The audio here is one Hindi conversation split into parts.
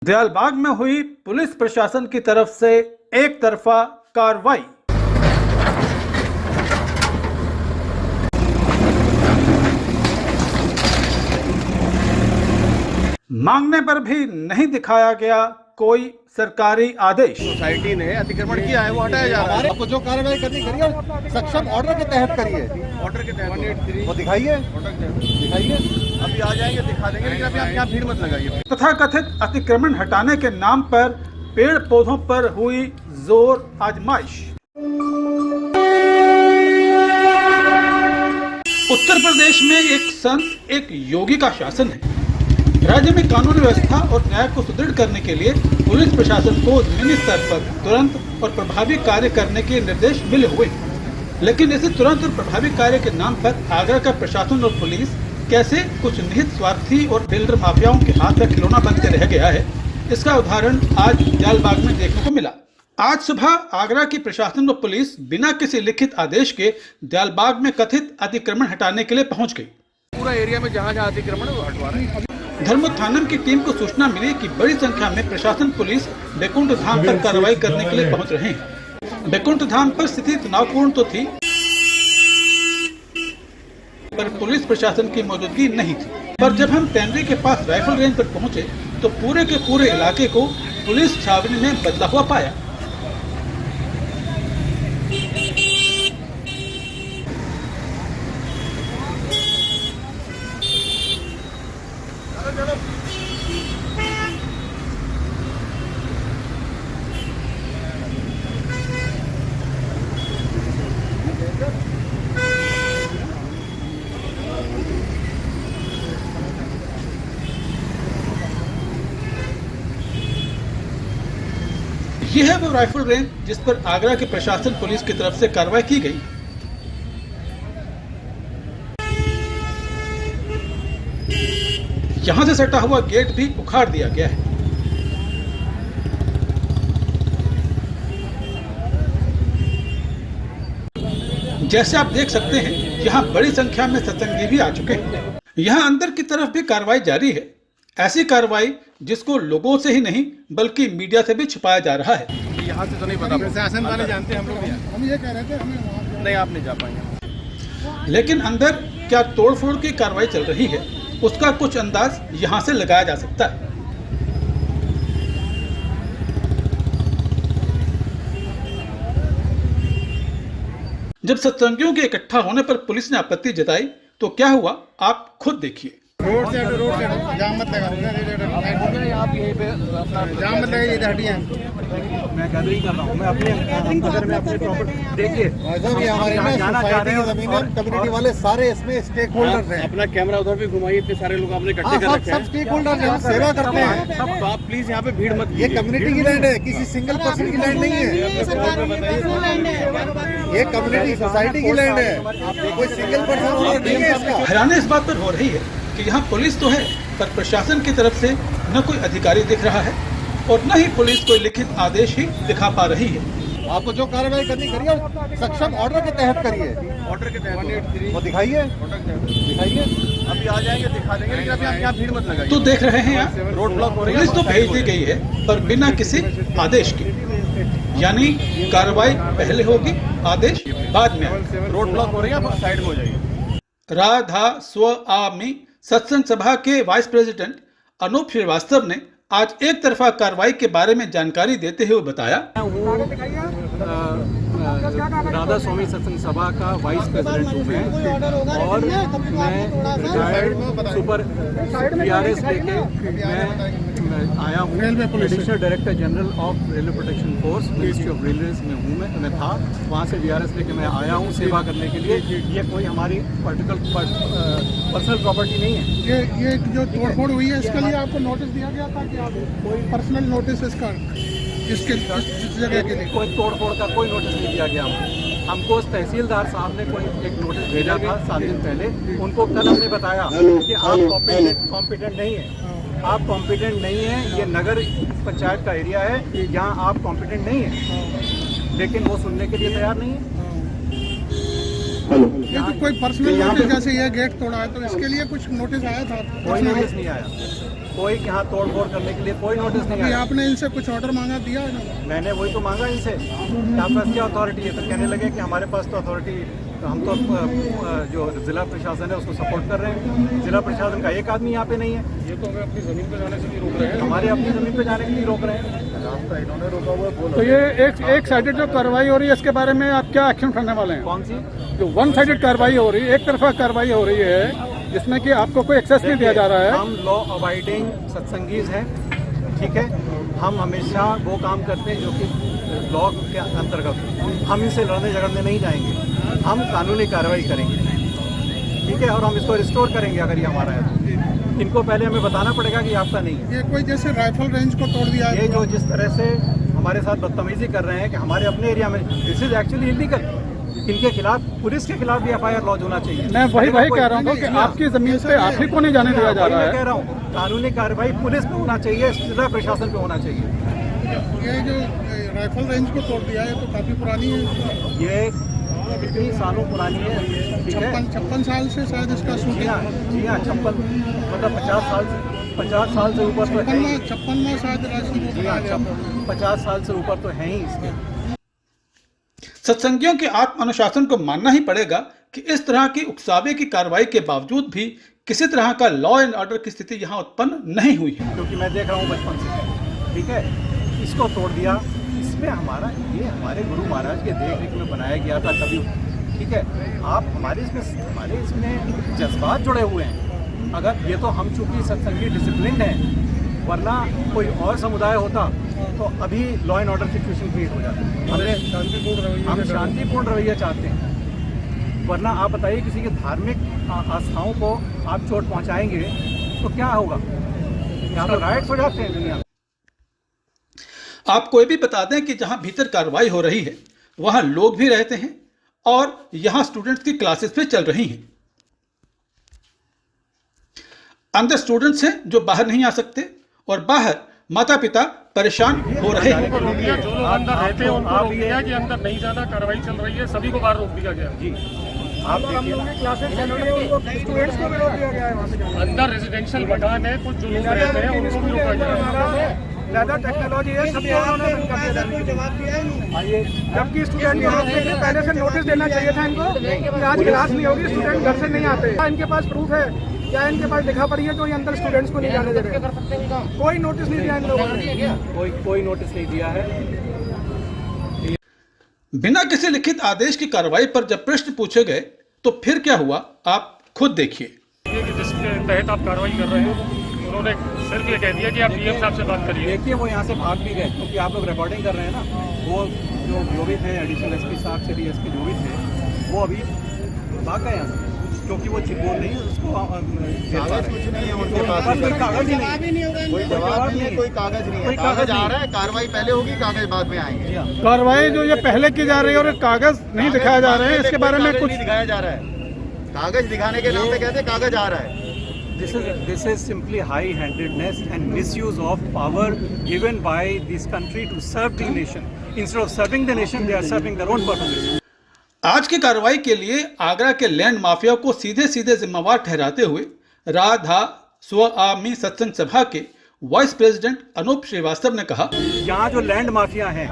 दयालबाग में हुई पुलिस प्रशासन की तरफ से एक तरफा कार्रवाई। मांगने पर भी नहीं दिखाया गया कोई सरकारी आदेश। सोसाइटी ने अतिक्रमण किया है, वो हटाया जा रहा है। आपको जो कार्रवाई करनी करिए, सक्षम ऑर्डर के तहत करिए। ऑर्डर के तहत वो दिखाइए, अभी आ जाएंगे, दिखा देंगे, लेकिन अभी आप यहाँ भीड़ मत लगाइए। तथाकथित अतिक्रमण हटाने के नाम पर पेड़ पौधों पर हुई जोर आजमाइश। उत्तर प्रदेश में एक संत, एक योगी का शासन है। राज्य में कानून व्यवस्था और न्याय को सुदृढ़ करने के लिए पुलिस प्रशासन को जमीनी स्तर पर तुरंत और प्रभावी कार्य करने के निर्देश मिले हुए हैं। लेकिन ऐसे तुरंत और प्रभावी कार्य के नाम पर आगरा का प्रशासन और पुलिस कैसे कुछ निहित स्वार्थी और बिल्डर माफियाओं के हाथ का खिलौना बनकर रह गया है, इसका उदाहरण आज दयालबाग में देखने को मिला। आज सुबह आगरा की प्रशासन और पुलिस बिना किसी लिखित आदेश के दयालबाग में कथित अतिक्रमण हटाने के लिए पहुंच गई। पूरा एरिया में जहाँ जहाँ अतिक्रमण है वो हटवा रहे हैं। धर्मोत्थानम की टीम को सूचना मिली कि बड़ी संख्या में प्रशासन पुलिस बैकुंठ धाम पर कार्रवाई करने के लिए पहुंच रहे हैं। बैकुंठ धाम पर स्थिति तनावपूर्ण तो थी, पर पुलिस प्रशासन की मौजूदगी नहीं थी। पर जब हम टेनरी के पास राइफल रेंज पर पहुंचे तो पूरे के पूरे इलाके को पुलिस छावनी में बदला हुआ पाया। यह है वो राइफल रेंज जिस पर आगरा के प्रशासन पुलिस की तरफ से कार्रवाई की गई। यहां से सटा हुआ गेट भी उखाड़ दिया गया है। जैसे आप देख सकते हैं, यहां बड़ी संख्या में सत्संगी भी आ चुके हैं। यहां अंदर की तरफ भी कार्रवाई जारी है। ऐसी कार्रवाई जिसको लोगों से ही नहीं बल्कि मीडिया से भी छिपाया जा रहा है। यहाँ से तो नहीं पता, प्रशासन वाले जानते हैं, हम लोग हम ये कह रहे थे हमें नहीं, आप नहीं जा पाएंगे। लेकिन अंदर क्या तोड़फोड़ की कार्रवाई चल रही है, उसका कुछ अंदाज यहाँ से लगाया जा सकता है। जब सत्संगियों के इकट्ठा होने पर पुलिस ने आपत्ति जताई तो क्या हुआ, आप खुद देखिए। रोड से जाम मत लगा, आप यहीं पे जाम मत लगा, ये हटिए। मैं गैदरिंग कर रहा हूँ, मैं अपने अंदर में अपने प्रॉपर देखिए हमारे कम्युनिटी वाले सारे इसमें स्टेक होल्डर्स हैं। अपना कैमरा उधर भी घुमाइए, इतने सारे लोग आपने इकट्ठे कर रखे हैं। सब स्टेक होल्डर्स हैं, सेवा करते हैं। तो आप प्लीज यहाँ पे भीड़ मत। ये कम्युनिटी की लैंड है, किसी सिंगल पर्सन की लैंड नहीं है। ये कम्युनिटी सोसाइटी की लैंड है, कोई सिंगल पर्सन नहीं है इसका। हैरानी इस बात पर हो रही है कि यहाँ पुलिस तो है, पर प्रशासन की तरफ से न कोई अधिकारी दिख रहा है और न ही पुलिस कोई लिखित आदेश ही दिखा पा रही है। आपको जो कार्रवाई करनी करिए, सक्षम ऑर्डर के तहत करिए। ऑर्डर के तहत वो दिखाइए, अभी आ जाएंगे, दिखा देंगे, लेकिन अभी आप यहाँ भीड़ मत लगाइए। तो देख रहे हैं यहाँ रोड ब्लॉक हो रही है। पुलिस तो भेज दी गई है, पर बिना किसी आदेश के, यानी कार्रवाई पहले होगी, आदेश बाद में। रोड ब्लॉक हो रही है, आप साइड में हो जाइए। राधा स्वामी सत्संग सभा के वाइस प्रेसिडेंट अनूप श्रीवास्तव ने आज एक तरफा कार्रवाई के बारे में जानकारी देते हुए बताया। राधा स्वामी सत्संग सभा का वाइस प्रेसिडेंट हूँ मैं, और मैं रिटायर्ड सुपर PRS लेके मैं आया हूँ। Additional director general of railway protection force, ministry of railways में हूँ। मैं था वहाँ से DRS लेके मैं आया हूँ सेवा करने के लिए। ये कोई हमारी पर्सनल प्रॉपर्टी नहीं है। ये जो तोड़फोड़ हुई है, इसके लिए आपको नोटिस दिया गया था कि आप कोई पर्सनल नोटिस इसका इसके इस जगह के लिए? कोई तोड़फोड़ का कोई नोटिस नहीं दिया गया हमको। तहसीलदार साहब ने कोई एक नोटिस भेजा था 7 दिन पहले। उनको कल हमने बताया कि आप कॉम्पिटेंट नहीं है, आप कॉम्पिटेंट नहीं है, ये नगर पंचायत का एरिया है, यहाँ आप कॉम्पिटेंट नहीं है। लेकिन वो सुनने के लिए तैयार नहीं है। ये तो कोई पर्सनल नोटिस, जैसे ये गेट तोड़ा है तो इसके लिए कुछ नोटिस आया था? कोई नोटिस नहीं आया। कोई यहाँ तोड़ फोड़ करने के लिए कोई नोटिस नहीं अभी आया। आपने इनसे कुछ ऑर्डर मांगा, दिया है ना? मैंने वही तो मांगा इनसे कि आपके पास क्या अथॉरिटी है, फिर कहने लगे कि हमारे पास तो अथॉरिटी, तो हम तो जो जिला प्रशासन है उसको सपोर्ट कर रहे हैं। जिला प्रशासन का एक आदमी यहाँ पे नहीं है। ये तो हमें अपनी जमीन पे जाने से भी रोक रहे हैं। हमारे अपनी जमीन पे जाने के लिए रोक रहे हैं। रास्ता इन्होंने रोका हुआ है, तो ये एक साइडेड जो कार्रवाई हो रही है, इसके बारे में आप क्या एक्शन उठाने वाले हैं? कौन सी? जो वन साइडेड कार्रवाई हो रही है, एक तरफा कार्रवाई हो रही है, जिसमें कि आपको कोई एक्सेस नहीं दिया जा रहा है। हम लॉ अबाइडिंग सत्संगीज हैं, ठीक है। हम हमेशा वो काम करते हैं जो कि लॉ के अंतर्गत। हम इनसे लड़ने झगड़ने नहीं जाएंगे, हम कानूनी कार्रवाई करेंगे, ठीक है। और हम इसको रिस्टोर करेंगे अगर ये हमारा है तो। इनको पहले हमें बताना पड़ेगा कि आपका नहीं है। ये कोई जैसे राइफल रेंज को तोड़ दिया है, ये जो जिस तरह से हमारे साथ बदतमीजी कर रहे हैं कि हमारे अपने एरिया में, दिस इज एक्चुअली इलीगल। इनके खिलाफ, पुलिस के खिलाफ भी FIR लॉन्च होना चाहिए। मैं वही कह रहा हूँ कि आपकी जमीन पे आप ही को नहीं जाने दिया जा रहा मैं कह है। रहा हूँ कानूनी कार्रवाई पुलिस पे होना चाहिए, जिला प्रशासन पे होना चाहिए। ये जो राइफल रेंज को तोड़ दिया है तो काफी पुरानी है, ये कितनी सालों पुरानी है, ठीक है। 56 साल से शायद इसका जी शूटिंग। हाँ, जी हाँ, 56 मतलब 50 साल से ऊपर तो है ही। 56वां शायद राशि को जी हाँ, बनाया गया। 50 साल से ऊपर तो है ही इसके। सत्संगियों के आत्म अनुशासन को मानना ही पड़ेगा कि इस तरह की उकसावे की कार्रवाई के बावजूद भी किसी तरह का लॉ एंड ऑर्डर की स्थिति यहाँ उत्पन्न नहीं हुई है। क्योंकि मैं देख रहा हूँ बचपन से, ठीक है। इसको तोड़ दिया, इसमें हमारा, ये हमारे गुरु महाराज के देख रेख में बनाया गया था कभी, ठीक है। आप हमारे इसमें जज्बात जुड़े हुए हैं। अगर ये तो हम चूंकि सत्संगी डिसिप्लिन हैं, वरना कोई और समुदाय होता तो अभी law and order situation create हो जाती। हम शांतिपूर्ण रवैया चाहते हैं, वरना आप बताइए किसी के धार्मिक आस्थाओं को आप चोट पहुंचाएंगे तो क्या होगा? यहाँ तो राइट्स हो जाते हैं दुनिया में। आपको ये भी बता दें कि जहां भीतर कार्रवाई हो रही है वहां लोग भी रहते हैं और यहां स्टूडेंट्स की क्लासेस भी चल रही हैं। अंदर स्टूडेंट्स हैं जो बाहर नहीं आ सकते और बाहर माता पिता परेशान हो रहे हैं। जो लोग अंदर रहते हैं उनको रोक दिया कि अंदर नहीं जाना, कार्रवाई चल रही है, सभी को बाहर रोक दिया गया। जी, आप देखिए स्टूडेंट्स को भी रोक दिया गया है वहाँ से। अंदर रेजिडेंशियल मकान है, कुछ जो लोग रहते हैं उनको भी रोका गया है। ज़्यादा टेक्नोलॉजी है, सब जबकि स्टूडेंट यहाँ पे पहले से नोटिस देना चाहिए था इनको कि आज क्लास नहीं होगी, स्टूडेंट घर से नहीं आते। इनके पास प्रूफ है, क्या इनके पास लिखा पड़ी है जो ये अंदर स्टूडेंट्स को नहीं जाने दे रहे? कोई नोटिस नहीं दिया इन लोगों ने, कोई नोटिस नहीं दिया है। बिना किसी लिखित आदेश की कार्रवाई पर जब प्रश्न पूछे गए तो फिर क्या हुआ, आप खुद देखिए। जिसके तहत आप कार्रवाई कर रहे हैं, उन्होंने सिर्फ ये कह दिया कि आप DM साहब से बात करिए। देखिए वो यहाँ से भाग भी गए क्योंकि आप लोग रिकॉर्डिंग कर रहे हैं ना। वो जो भी थे एडिशनल SP साहब से DSP जो भी थे, वो अभी भाग गए यहाँ से क्योंकि वो नहीं उसको कागज कुछ नहीं है उनके पास, कोई कागज ही नहीं, कोई जवाब नहीं है, कोई कागज नहीं है। कागज आ रहा है, कार्रवाई पहले होगी, कागज बाद में आएंगे। कार्रवाई जो ये पहले की जा रही है और कागज नहीं दिखाया जा रहे हैं, इसके बारे में कुछ दिखाया जा रहा है। कागज दिखाने के नाम पे कहते हैं कागज आ रहा है। This is simply high-handedness and misuse of power given by this country to serve the nation. Instead of serving the nation, they are serving their own purposes. आज की कार्रवाई के लिए आगरा के लैंड माफिया को सीधे सीधे जिम्मेवार ठहराते हुए राधा स्वामी सत्संग सभा के वाइस प्रेसिडेंट अनूप श्रीवास्तव ने कहा, यहाँ जो लैंड माफिया हैं,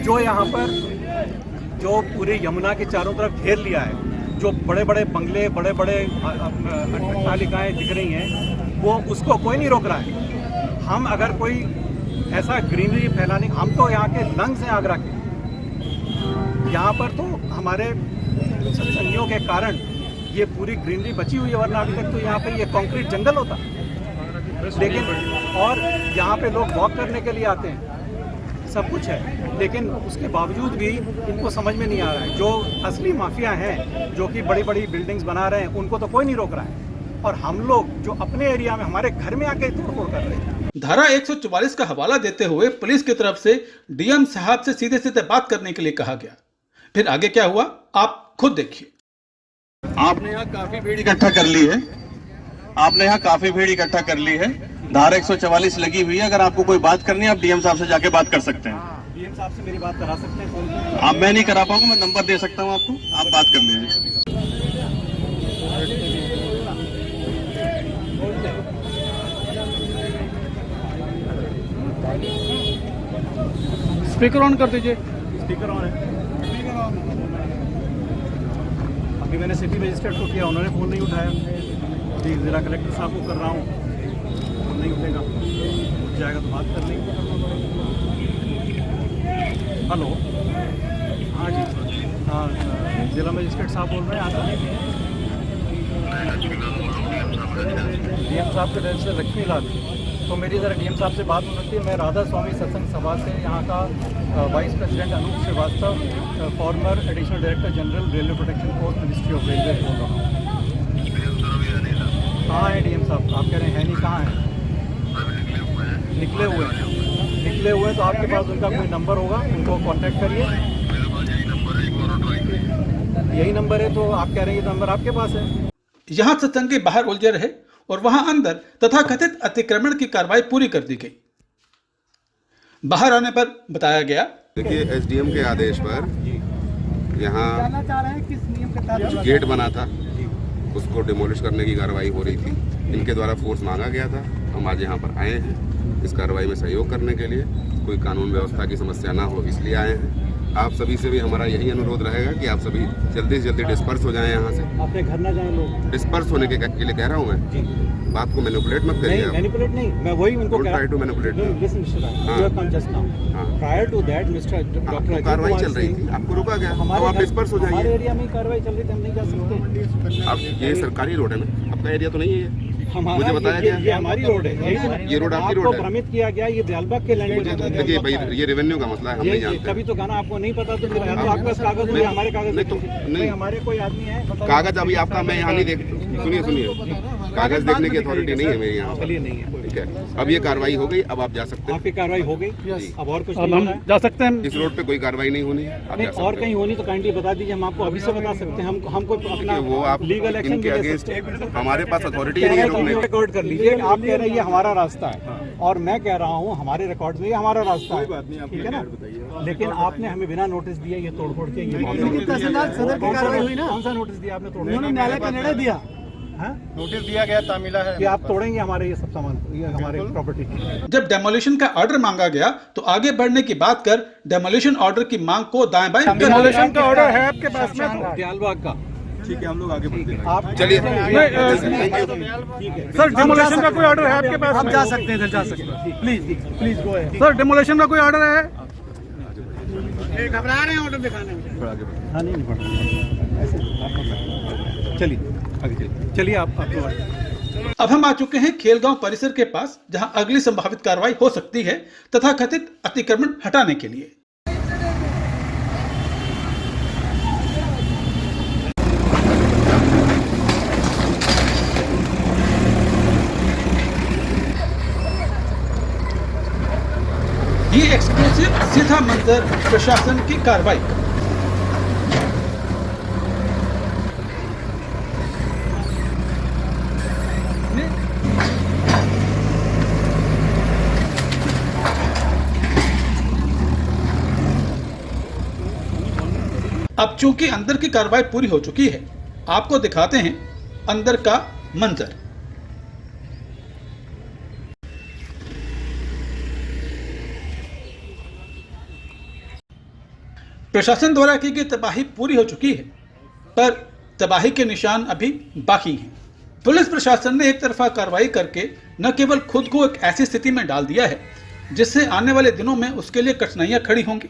जो यहाँ पर जो पूरे यमुना के चारों तरफ घेर लिया है, जो बड़े बड़े बंगले, बड़े बड़े अट्टालिकाएं दिख रही हैं, वो उसको कोई नहीं रोक रहा है। हम अगर कोई ऐसा ग्रीनरी फैलाने, हम तो यहाँ के लंग्स हैं आगरा के, यहाँ पर तो हमारे सत्संगियों के कारण ये पूरी ग्रीनरी बची हुई है, वरना अभी तक तो यहाँ पे ये कंक्रीट जंगल होता। लेकिन और यहाँ पे लोग वॉक करने के लिए आते हैं, सब कुछ है, लेकिन उसके बावजूद भी इनको समझ में नहीं आ रहा है। जो असली माफिया हैं, जो कि बड़ी बड़ी बिल्डिंग्स बना रहे हैं, उनको तो कोई नहीं रोक रहा है, और हम लोग जो अपने एरिया में हमारे घर में आके तोड़फोड़ कर रहे हैं। धारा 144 का हवाला देते हुए पुलिस की तरफ से DM साहब से सीधे सीधे बात करने के लिए कहा गया। फिर आगे क्या हुआ, आप खुद देखिए। आपने यहाँ काफी भीड़ इकट्ठा कर ली है, आपने यहाँ काफी भीड़ इकट्ठा कर ली है। धारा 144 लगी हुई है। अगर आपको कोई बात करनी है, आप DM साहब से जाके बात कर सकते हैं। DM साहब से मेरी बात करा सकते हैं फोन पे? आप, मैं नहीं करा पाऊंगा, मैं नंबर दे सकता हूँ आपको, आप बात कर लीजिए। स्पीकर ऑन कर दीजिए। स्पीकर ऑन है। अभी मैंने सिटी मजिस्ट्रेट को किया, उन्होंने फ़ोन नहीं उठाया। अभी ज़िला कलेक्टर साहब को कर रहा हूँ, फ़ोन नहीं उठेगा, उठ जाएगा तो बात कर लेंगे। हेलो, हाँ जी, हाँ ज़िला मजिस्ट्रेट साहब बोल रहे हैं आप? डीएम साहब के रेजिडेंट से लक्ष्मी लाल। तो मेरी ज़रा डीएम साहब से बात होनी थी। मैं राधा स्वामी सत्संग सभा से यहाँ का vice president Anoop Srivastava, former additional director general railway protection force, ministry of railway बोल रहा हूँ। कहाँ है डीएम साहब? आप कह रहे हैं नहीं, कहाँ हैं? निकले हुए हैं। तो आपके पास उनका कोई नंबर होगा, उनको कांटेक्ट करिए। यही नंबर है, तो आप कह रहे हैं ये नंबर आपके पास है। यहाँ सत्संग के बाहर उलझे रहे और वहां अंदर तथाकथित अतिक्रमण की कार्रवाई पूरी कर दी गई। बाहर आने पर बताया गया, देखिए एसडीएम के आदेश पर यहाँ जो गेट बना था उसको डिमोलिश करने की कार्रवाई हो रही थी। इनके द्वारा फोर्स मांगा गया था, हम आज यहाँ पर आए हैं इस कार्रवाई में सहयोग करने के लिए। कोई कानून व्यवस्था की समस्या ना हो इसलिए आए हैं। आप सभी से भी हमारा यही अनुरोध रहेगा कि आप सभी जल्दी से जल्दी डिस्पर्स हो जाएं यहाँ से। अपने घर ना जाएं लोग। डिस्पर्स होने के लिए कह रहा हूँ मैं, बात को मैनिपुलेट मत करिए। नहीं, मैनिपुलेट नहीं, मैं वही उनको कह रहा हूं। Try to manipulate. Listen mister Rai, you have come just now. Prior to that mister doctor कार्रवाई चल रही थी, आपको रोका गया, तो आप डिस्पर्स हो हमारे जाइए। एरिया में कार्रवाई चल रही थी, हम नहीं जा सकते। आप ये सरकारी रोड है ना, आपका एरिया तो नहीं है ये? हमारा मुझे बताया गया ये हमारी रोड है, ये रोड आपकी रोड है। भ्रमित किया गया, ये दयालबाग के लैंड में। देखिए भाई, ये रेवेन्यू का मसला है, हम नहीं जानते। कभी तो गाना आपको नहीं पता, तो फिर आपके पास कागज नहीं, हमारे कागज नहीं, हमारे कोई आदमी है कागज अभी आपका मैं यहाँ नहीं देख, सुनिए, कागज देखने की अथॉरिटी नहीं है मेरी यहाँ पर। चलिए नहीं है, ठीक है, अब ये कार्रवाई हो गई, अब आप जा सकते हैं। आपकी कार्रवाई हो गई, अब और कुछ अब हम जा सकते हैं। इस रोड पे कोई कार्रवाई नहीं होनी है, आप जा सकते और हैं। कहीं होनी तो काइंडली बता दीजिए, हम आपको अभी से बता सकते हैं। हमको अपना वो आप लीगल एक्शन इनके भी ले अगेंस्ट, सकते हैं। हमारे पास अथॉरिटी नहीं है रोकने की। रिकॉर्ड कर लीजिए, आप कह रहे हैं ये हमारा रास्ता है और मैं कह रहा हूँ हमारे रिकॉर्ड में ये हमारा रास्ता है, ठीक है ना। लेकिन आपने हमें बिना नोटिस दिए ये तोड़फोड़ के, ये तहसीलदार सदर की कार्रवाई हुई ना, कौन सा नोटिस दिया आपने? उन्होंने न्यायालय का निर्णय दिया, नोटिस दिया गया, तामिला है कि आप तोड़ेंगे हमारे ये सब सामान, ये हमारे प्रॉपर्टी। जब डेमोलिशन का ऑर्डर मांगा गया तो आगे बढ़ने की बात कर डेमोलिशन ऑर्डर की मांग को दाएं बाएं कर डेमोलिशन का ऑर्डर है आपके पास में? दयालबाग का, ठीक है, हम लोग आगे बढ़ते हैं। आप चलिए, सर डेमोलिशन का कोई ऑर्डर है आपके पास? आप जा सकते हैं, जा सकते हैं, please go ahead. Sir demolition का कोई ऑर्डर है? घबरा रहे हैं ऑर्डर दिखाने में। हाँ नहीं पड़ रहा ऐसे आप पढ़ सकते हैं। चलिए आगे चलिए आप अब हम आ चुके हैं खेलगांव परिसर के पास, जहां अगली संभावित कार्रवाई हो सकती है तथाकथित अतिक्रमण हटाने के लिए। ये एक्सक्लूसिव सीधा मंजर प्रशासन की कार्रवाई का। अब चूंकि अंदर की कार्रवाई पूरी हो चुकी है, आपको दिखाते हैं अंदर का मंजर। प्रशासन द्वारा की गई तबाही पूरी हो चुकी है, पर तबाही के निशान अभी बाकी हैं। पुलिस प्रशासन ने एक तरफा कार्रवाई करके न केवल खुद को एक ऐसी स्थिति में डाल दिया है जिससे आने वाले दिनों में उसके लिए कठिनाइयां खड़ी होंगी,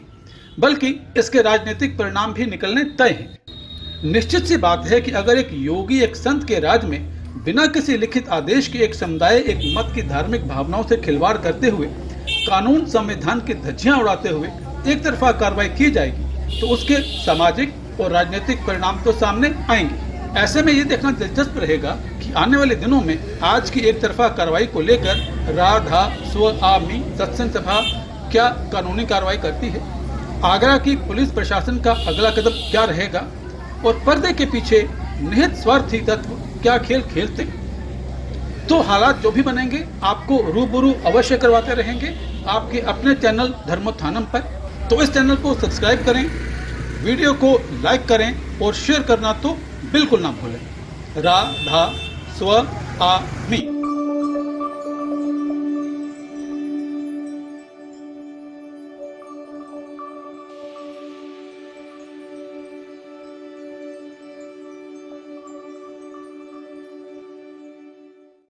बल्कि इसके राजनीतिक परिणाम भी निकलने तय हैं। निश्चित सी बात है कि अगर एक योगी एक संत के राज में बिना किसी लिखित आदेश के एक समुदाय एक मत की धार्मिक भावनाओं से खिलवाड़ करते हुए कानून संविधान की धज्जियां उड़ाते हुए एक तरफा कार्रवाई की जाएगी तो उसके सामाजिक और राजनीतिक परिणाम तो सामने आएंगे। ऐसे में ये देखना दिलचस्प रहेगा कि आने वाले दिनों में आज की एक तरफा कार्रवाई को लेकर राधा स्वामी सत्संग सभा क्या कानूनी कार्रवाई करती है, आगरा की पुलिस प्रशासन का अगला कदम क्या रहेगा और पर्दे के पीछे निहित स्वार्थी तत्व क्या खेल खेलते हैं। तो हालात जो भी बनेंगे आपको रूबरू अवश्य करवाते रहेंगे आपके अपने चैनल धर्मोत्थानम पर। तो इस चैनल को सब्सक्राइब करें, वीडियो को लाइक करें और शेयर करना तो बिल्कुल ना भूलें। राधा स्वामी।